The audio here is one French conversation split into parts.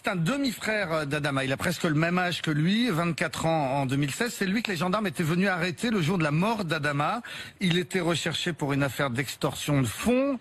un demi-frère d'Adama. Il a presque le même âge que lui, 24 ans en 2016. C'est lui que les gendarmes étaient venus arrêter le jour de la mort d'Adama. Il était recherché pour une affaire d'extorsion de fonds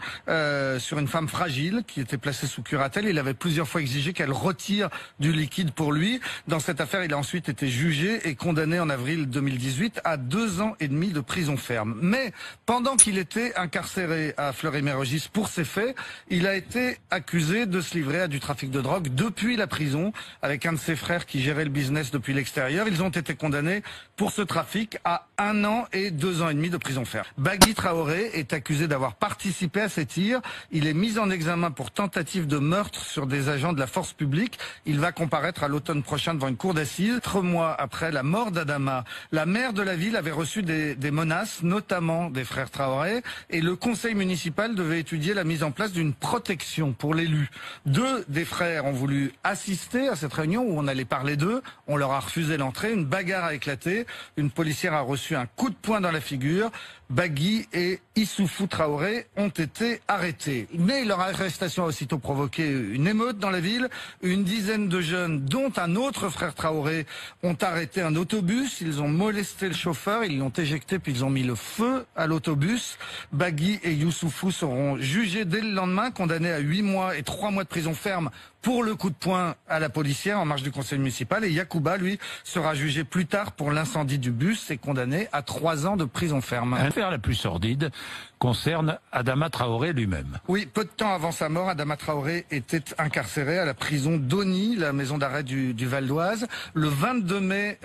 sur une femme fragile qui était placée sous curatelle. Il avait plusieurs fois exigé qu'elle retire du liquide pour lui. Dans cette affaire, il a ensuite été jugé et condamné en avril 2018 à 2 ans et demi de prison ferme. Mais pendant qu'il était incarcéré à Fleury-Mérogis pour ces faits, il a été accusé de se livrer à du trafic de drogue depuis la prison avec un de ses frères qui gérait le business depuis l'extérieur. Ils ont été condamnés pour ce trafic à 1 an et 2 ans et demi de prison ferme. Bagui Traoré est accusé d'avoir participé à ces tirs. Il est mis en examen pour tentative de meurtre sur des agents de la force publique. Il va comparaître à l'automne prochain devant une cour d'assises. 3 mois après la mort d'Adama, la maire de la ville avait reçu des menaces, notamment des frères Traoré, et le conseil municipal devait étudier la mise en place d'une protection pour l'élu. 2 des frères ont voulu assister à cette réunion où on allait parler d'eux. On leur a refusé l'entrée. Une bagarre a éclaté. Une policière a reçu un coup de poing dans la figure. Bagui et Issoufou Traoré ont été arrêtés. Mais leur arrestation a aussitôt provoqué une émeute dans la ville. Une dizaine de jeunes, dont un autre frère Traoré, ont arrêté un autobus. Ils ont molesté le chauffeur, ils l'ont éjecté puis ils ont mis le feu à l'autobus. Bagui et Issoufou seront jugés dès le lendemain, condamnés à 8 mois et 3 mois de prison ferme pour le coup de poing à la policière en marge du conseil municipal. Et Yacouba, lui, sera jugé plus tard pour l'incendie du bus et condamné à 3 ans de prison ferme. L'affaire la plus sordide concerne Adama Traoré lui-même. Oui, peu de temps avant sa mort, Adama Traoré était incarcéré à la prison d'Ony, la maison d'arrêt du Val d'Oise. Le 22 mai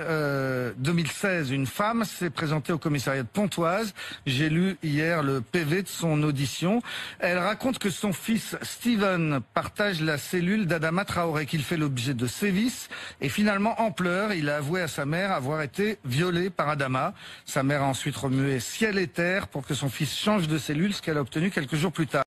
2016, une femme s'est présentée au commissariat de Pontoise. J'ai lu hier le PV de son audition. Elle raconte que son fils Steven partage la cellule d'Adama Traoré, qu'il fait l'objet de sévices. Et finalement, en pleurs, il a avoué à sa mère avoir été violé par Adama. Sa mère a ensuite remué ciel et terre pour que son fils change de cellule, ce qu'elle a obtenu quelques jours plus tard.